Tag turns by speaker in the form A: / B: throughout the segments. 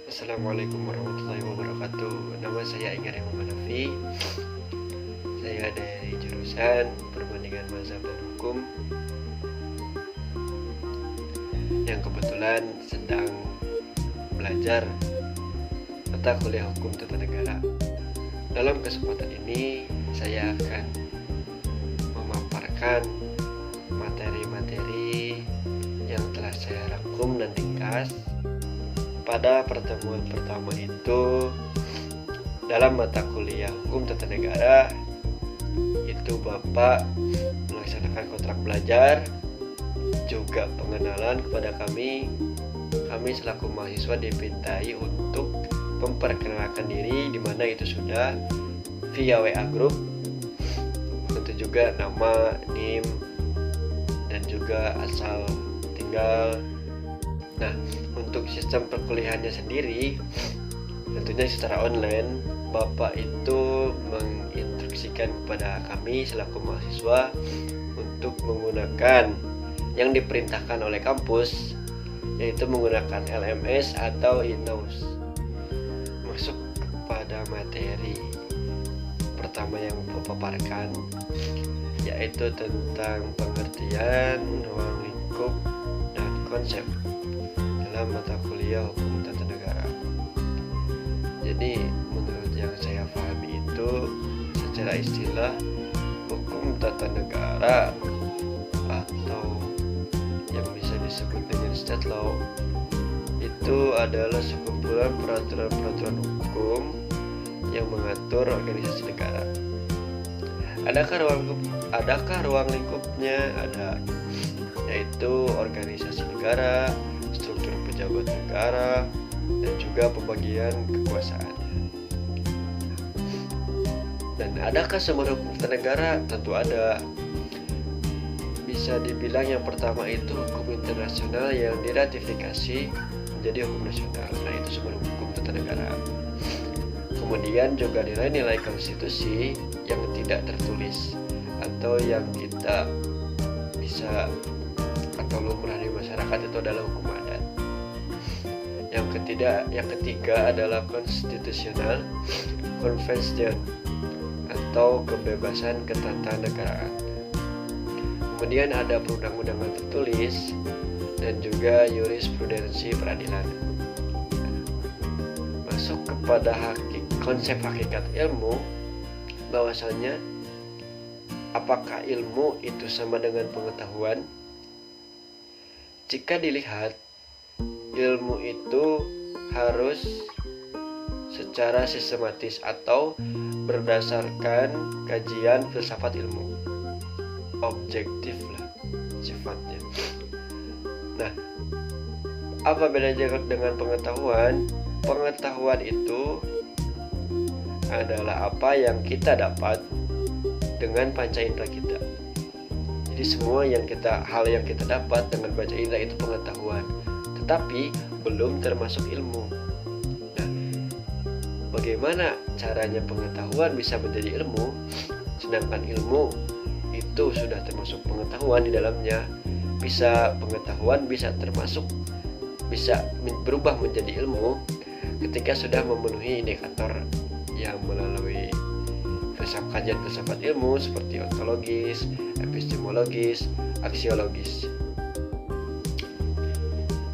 A: Assalamualaikum warahmatullahi wabarakatuh. Nama saya Ingar Hanafi. Saya dari jurusan Perbandingan Mazhab dan Hukum yang kebetulan sedang belajar mata kuliah Hukum Tata Negara. Dalam kesempatan ini saya akan memaparkan materi-materi yang telah saya rangkum dan ringkas. Pada pertemuan pertama itu, dalam mata kuliah Hukum Tata Negara, itu Bapak melaksanakan kontrak belajar, juga pengenalan kepada kami. Kami selaku mahasiswa dipintai untuk memperkenalkan diri, di mana itu sudah via WA group, tentu juga nama, NIM, dan juga asal tinggal. Nah, untuk sistem perkuliahannya sendiri, tentunya secara online, Bapak itu menginstruksikan kepada kami selaku mahasiswa untuk menggunakan yang diperintahkan oleh kampus, yaitu menggunakan LMS atau in-house. Masuk kepada materi pertama yang Bapak paparkan, yaitu tentang pengertian ruang lingkup dan konsep dalam mata kuliah Hukum Tata Negara. Jadi menurut yang saya pahami itu, secara istilah Hukum Tata Negara atau yang bisa disebut dengan state law itu adalah sekumpulan peraturan-peraturan hukum yang mengatur organisasi negara. Adakah ruang lingkupnya? Ada, yaitu organisasi negara, struktur pejabat negara, dan juga pembagian kekuasaannya. Dan adakah sumber hukum tata negara? Tentu ada. Bisa dibilang yang pertama itu hukum internasional yang diratifikasi menjadi hukum nasional. Nah, itu sumber hukum tata negara. Kemudian juga nilai-nilai konstitusi yang tidak tertulis atau yang kita bisa atau lumrah di masyarakat, itu adalah hukum adat. Yang ketiga adalah konstitusional convention atau kebebasan ketatanegaraan. Kemudian ada perundang-undangan tertulis dan juga jurisprudensi peradilan. Masuk kepada konsep hakikat ilmu, bahwasanya apakah ilmu itu sama dengan pengetahuan? Jika dilihat, ilmu itu harus secara sistematis atau berdasarkan kajian filsafat ilmu, objektif lah sifatnya. Nah, apa bedanya dengan pengetahuan? Pengetahuan itu adalah apa yang kita dapat dengan panca indera kita. Jadi semua hal yang kita dapat dengan panca indera itu pengetahuan, tetapi belum termasuk ilmu. Nah, bagaimana caranya pengetahuan bisa menjadi ilmu, sedangkan ilmu itu sudah termasuk pengetahuan di dalamnya? Pengetahuan bisa berubah menjadi ilmu ketika sudah memenuhi indikator yang melalui kajian filsafat ilmu seperti ontologis, epistemologis, aksiologis.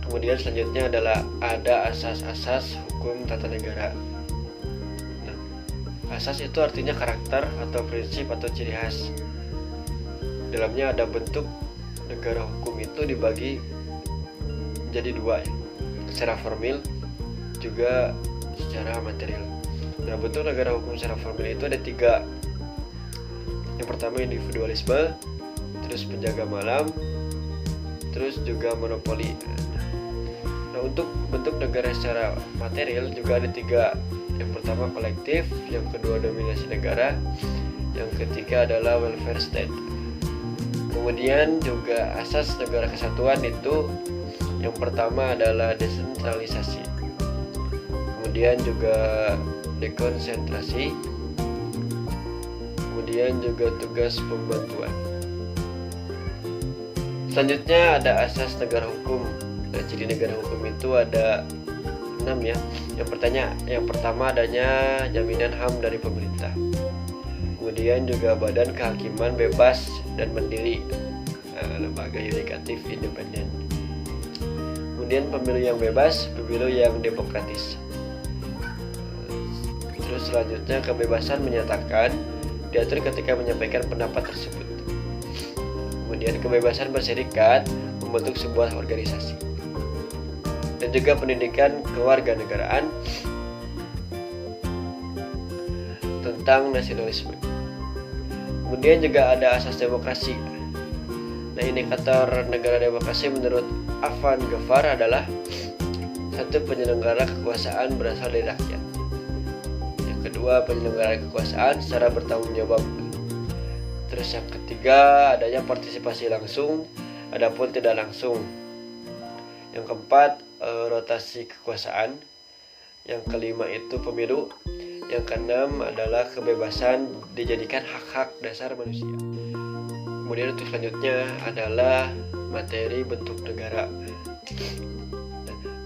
A: Kemudian selanjutnya adalah ada asas-asas hukum tata negara. Nah, asas itu artinya karakter atau prinsip atau ciri khas. Dalamnya ada bentuk negara hukum itu dibagi menjadi dua, ya, secara formil juga secara material. Nah, bentuk negara hukum secara formil itu ada tiga. Yang pertama individualisme, terus penjaga malam, terus juga monopoli. Nah, untuk bentuk negara secara material juga ada tiga. Yang pertama kolektif, yang kedua dominasi negara, yang ketiga adalah welfare state. Kemudian juga asas negara kesatuan itu yang pertama adalah desentralisasi, kemudian juga dekonsentrasi, kemudian juga tugas pembantuan. Selanjutnya ada asas negara hukum. Nah, ciri negara hukum itu ada 6 ya. Yang pertama adanya jaminan HAM dari pemerintah. Kemudian juga badan kehakiman bebas dan mandiri, lembaga yudikatif independen. Kemudian pemilu yang bebas, pemilu yang demokratis. Terus selanjutnya kebebasan menyatakan diatur ketika menyampaikan pendapat tersebut. Kemudian kebebasan berserikat, membentuk sebuah organisasi. Dan juga pendidikan kewarganegaraan tentang nasionalisme. Kemudian juga ada asas demokrasi. Nah, indikator negara demokrasi menurut Afan Ghaffar adalah satu, penyelenggara kekuasaan berasal dari rakyat. Yang kedua, penyelenggara kekuasaan secara bertanggung jawab. Terus yang ketiga, adanya partisipasi langsung, adapun tidak langsung. Yang keempat, rotasi kekuasaan. Yang kelima itu pemilu. Yang keenam adalah kebebasan dijadikan hak-hak dasar manusia. Kemudian untuk selanjutnya adalah materi bentuk negara.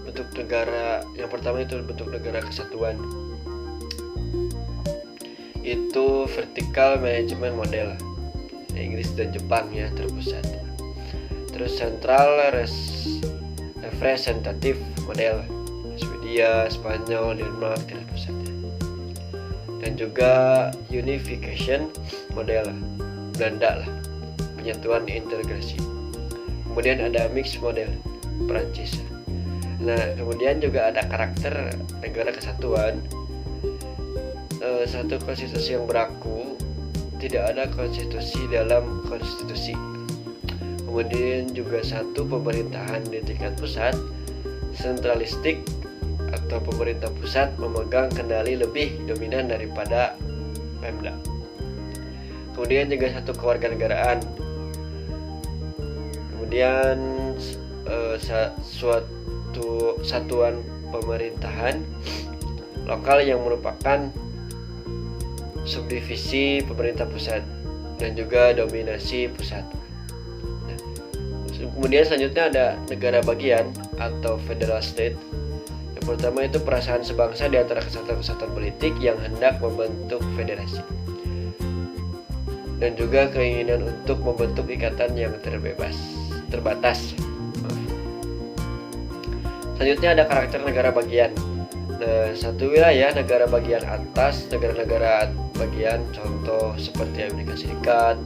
A: Bentuk negara yang pertama itu bentuk negara kesatuan. Itu vertical management model, Inggris dan Jepang ya, terpusat. Terus central representative model, Swedia, Spanyol, Denmark, terpusat. Dan juga unification model, Belanda lah, penyatuan integrasi. Kemudian ada mixed model, Perancis. Nah, kemudian juga ada karakter negara kesatuan. Satu konstitusi yang berlaku, tidak ada konstitusi dalam konstitusi. Kemudian juga satu pemerintahan di tingkat pusat, sentralistik atau pemerintah pusat memegang kendali lebih dominan daripada Pemda. Kemudian juga satu kewarganegaraan. Kemudian suatu satuan pemerintahan lokal yang merupakan subdivisi pemerintah pusat dan juga dominasi pusat. Nah, kemudian selanjutnya ada negara bagian atau federal state. Yang pertama itu perasaan sebangsa di antara kesatuan-kesatuan politik yang hendak membentuk federasi, dan juga keinginan untuk membentuk ikatan yang terbatas. Selanjutnya ada karakter negara bagian. Nah, satu wilayah negara bagian atas, negara-negara bagian contoh seperti Amerika Serikat,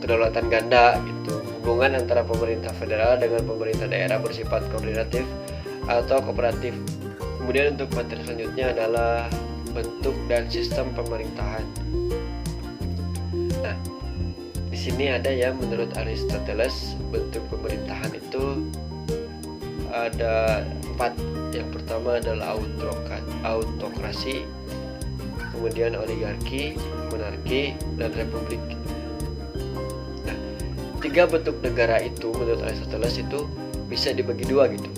A: kedaulatan ganda gitu. Hubungan antara pemerintah federal dengan pemerintah daerah bersifat koordinatif atau kooperatif. Kemudian untuk materi selanjutnya adalah bentuk dan sistem pemerintahan. Nah, di sini ada ya, menurut Aristoteles bentuk pemerintahan itu ada 4. Yang pertama adalah autokrasi, kemudian oligarki, monarki, dan republik. Nah, 3 bentuk negara itu menurut Aristoteles itu bisa dibagi 2 gitu.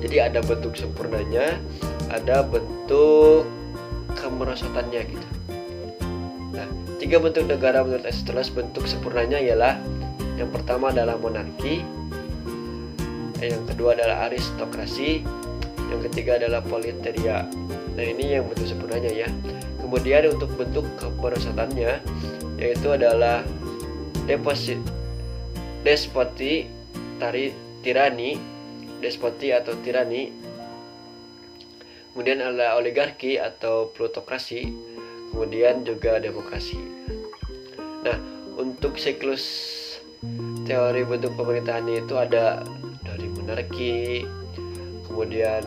A: Jadi ada bentuk sempurnanya, ada bentuk kemerosotannya gitu. Nah, 3 bentuk negara menurut Aristoteles bentuk sempurnanya ialah yang pertama adalah monarki, yang kedua adalah aristokrasi, yang ketiga adalah politeia. Nah, ini yang bentuk sempurnanya ya. Kemudian untuk bentuk kemerosotannya yaitu adalah despoti atau tirani. Kemudian ada oligarki atau plutokrasi, kemudian juga demokrasi. Nah, untuk siklus teori bentuk pemerintahan itu ada dari monarki, kemudian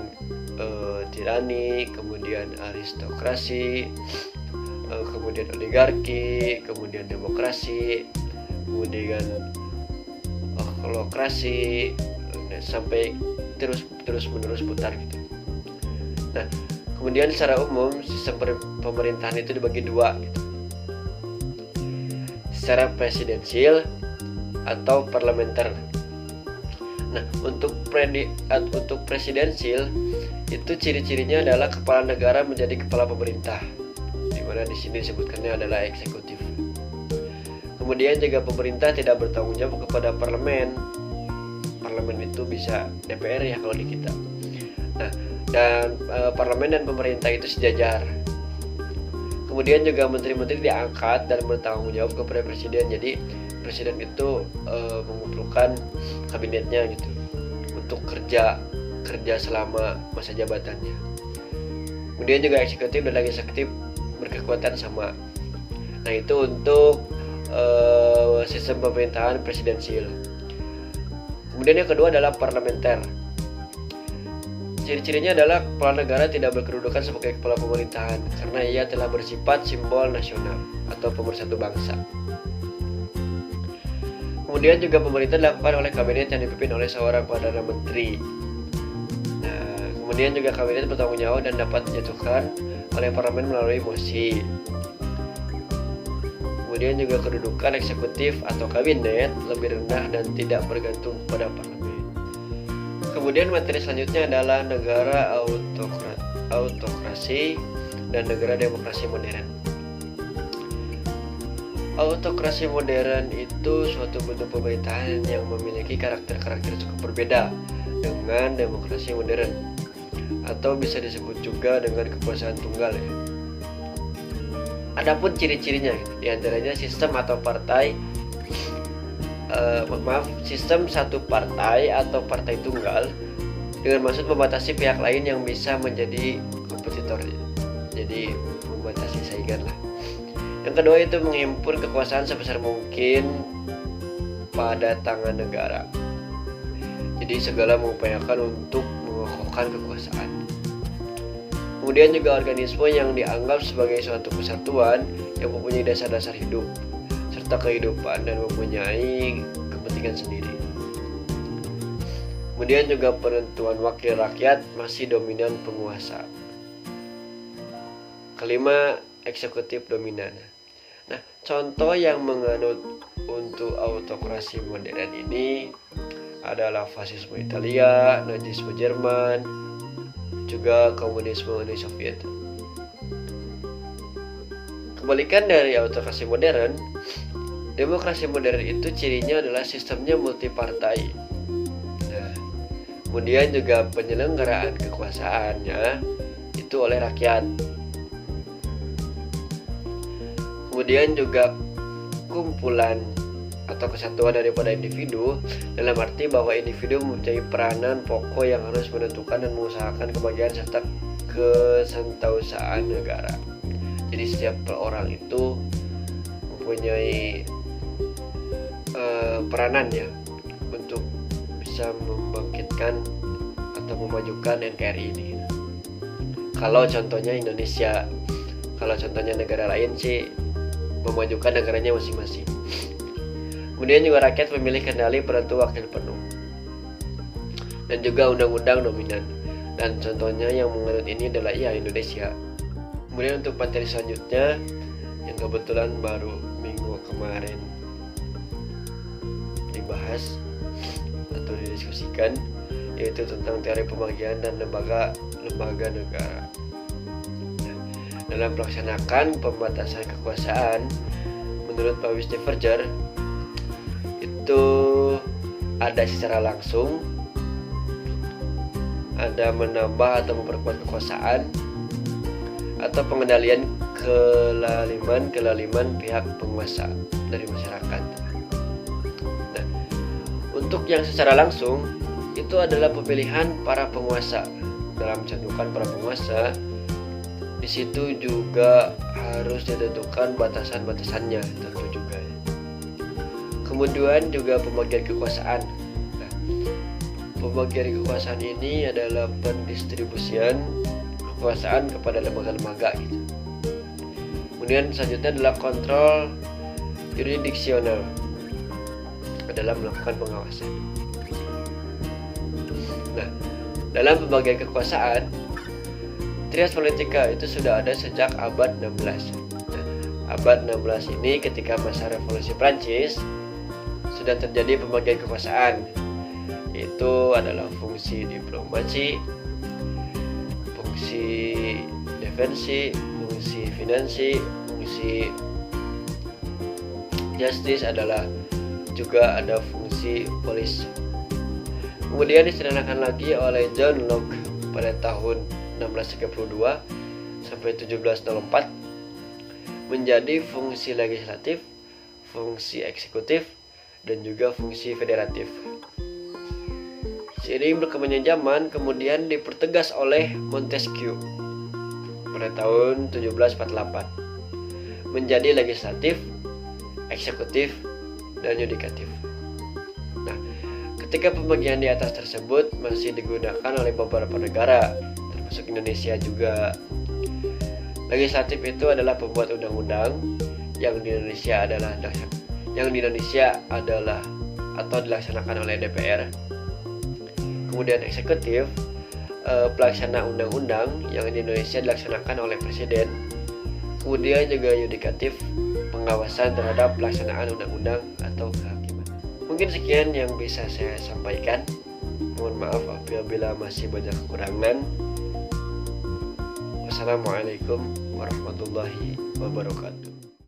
A: tirani, kemudian aristokrasi, kemudian oligarki, kemudian demokrasi, kemudian holokrasi, sampai terus menerus putar gitu. Nah, kemudian secara umum sistem pemerintahan itu dibagi 2 gitu. Secara presidensial atau parlementer. Nah, untuk presidensial itu ciri-cirinya adalah kepala negara menjadi kepala pemerintah, di mana di sini disebutkannya adalah eksekutif. Kemudian juga pemerintah tidak bertanggung jawab kepada parlemen. Parlemen itu bisa DPR ya kalau di kita. Nah, dan parlemen dan pemerintah itu sejajar. Kemudian juga menteri-menteri diangkat dan bertanggung jawab kepada presiden. Jadi presiden itu mengumpulkan kabinetnya gitu untuk kerja selama masa jabatannya. Kemudian juga eksekutif dan legislatif berkekuatan sama. Nah, itu untuk sistem pemerintahan presidensil. Kemudian yang kedua adalah parlementer. Ciri-cirinya adalah kepala negara tidak berkedudukan sebagai kepala pemerintahan karena ia telah bersifat simbol nasional atau pemersatu bangsa. Kemudian juga pemerintah dilakukan oleh kabinet yang dipimpin oleh seorang perdana menteri. Nah, kemudian juga kabinet bertanggung jawab dan dapat dijatuhkan oleh parlemen melalui mosi. Kemudian juga kedudukan eksekutif atau kabinet lebih rendah dan tidak bergantung pada parlemen. Kemudian materi selanjutnya adalah negara autokrasi dan negara demokrasi modern. Autokrasi modern itu suatu bentuk pemerintahan yang memiliki karakter-karakter cukup berbeda dengan demokrasi modern, atau bisa disebut juga dengan kekuasaan tunggal ya. Adapun ciri-cirinya, diantaranya sistem atau partai sistem satu partai atau partai tunggal dengan maksud membatasi pihak lain yang bisa menjadi kompetitor, jadi membatasi saingan lah. Yang kedua itu menghimpun kekuasaan sebesar mungkin pada tangan negara, jadi segala mengupayakan untuk mengokohkan kekuasaan. Kemudian juga organisme yang dianggap sebagai suatu kesatuan yang mempunyai dasar-dasar hidup serta kehidupan dan mempunyai kepentingan sendiri. Kemudian juga penentuan wakil rakyat masih dominan penguasa. Kelima, eksekutif dominan. Nah, contoh yang menganut untuk autokrasi modern ini adalah fasisme Italia, Nazisme Jerman, juga komunisme Uni Soviet. Kebalikan dari autokrasi modern, demokrasi modern itu cirinya adalah sistemnya multipartai. Nah, kemudian juga penyelenggaraan kekuasaannya itu oleh rakyat. Kemudian juga kumpulan atau kesatuan daripada individu, dalam arti bahwa individu mempunyai peranan pokok yang harus menentukan dan mengusahakan kebahagiaan serta kesentausaan negara. Jadi setiap orang itu mempunyai peranan ya untuk bisa membangkitkan atau memajukan NKRI ini. Kalau contohnya Indonesia, kalau contohnya negara lain sih memajukan negaranya masing-masing. Kemudian juga rakyat memilih kendali penentu wakil penuh dan juga undang-undang dominan. Dan contohnya yang menganut ini adalah Indonesia. Kemudian untuk materi selanjutnya yang kebetulan baru minggu kemarin dibahas atau didiskusikan, yaitu tentang teori pembagian dan lembaga negara. Dalam melaksanakan pembatasan kekuasaan, menurut Pak Wisty Verger itu ada secara langsung, ada menambah atau memperkuat kekuasaan, atau pengendalian kelaliman pihak penguasa dari masyarakat. Nah, untuk yang secara langsung itu adalah pemilihan para penguasa. Dalam candukan para penguasa, di situ juga harus ditentukan batasan-batasannya tentu juga. Kemudian juga pembagian kekuasaan. Nah, pembagian kekuasaan ini adalah pendistribusian kekuasaan kepada lembaga-lembaga gitu. Kemudian selanjutnya adalah kontrol yurisdiksional dalam melakukan pengawasan. Nah, dalam pembagian kekuasaan, trias politika itu sudah ada sejak abad 16. Nah, abad 16 ini ketika masa revolusi Prancis sudah terjadi pembagian kekuasaan. Itu adalah fungsi diplomasi, fungsi defensi, fungsi finansi, fungsi justice adalah juga ada fungsi polis. Kemudian disederhanakan lagi oleh John Locke pada tahun 1632 sampai 1704 menjadi fungsi legislatif, fungsi eksekutif, dan juga fungsi federatif. Seiring berkembangnya zaman, kemudian dipertegas oleh Montesquieu pada tahun 1748 menjadi legislatif, eksekutif, dan yudikatif. Nah, ketika pembagian di atas tersebut masih digunakan oleh beberapa negara, termasuk Indonesia juga. Legislatif itu adalah pembuat undang-undang yang di Indonesia adalah atau dilaksanakan oleh DPR. Kemudian eksekutif, pelaksana undang-undang yang di Indonesia dilaksanakan oleh Presiden. Kemudian juga yudikatif, pengawasan terhadap pelaksanaan undang-undang atau kehakiman. Mungkin sekian yang bisa saya sampaikan. Mohon maaf apabila masih banyak kekurangan. Wassalamualaikum warahmatullahi wabarakatuh.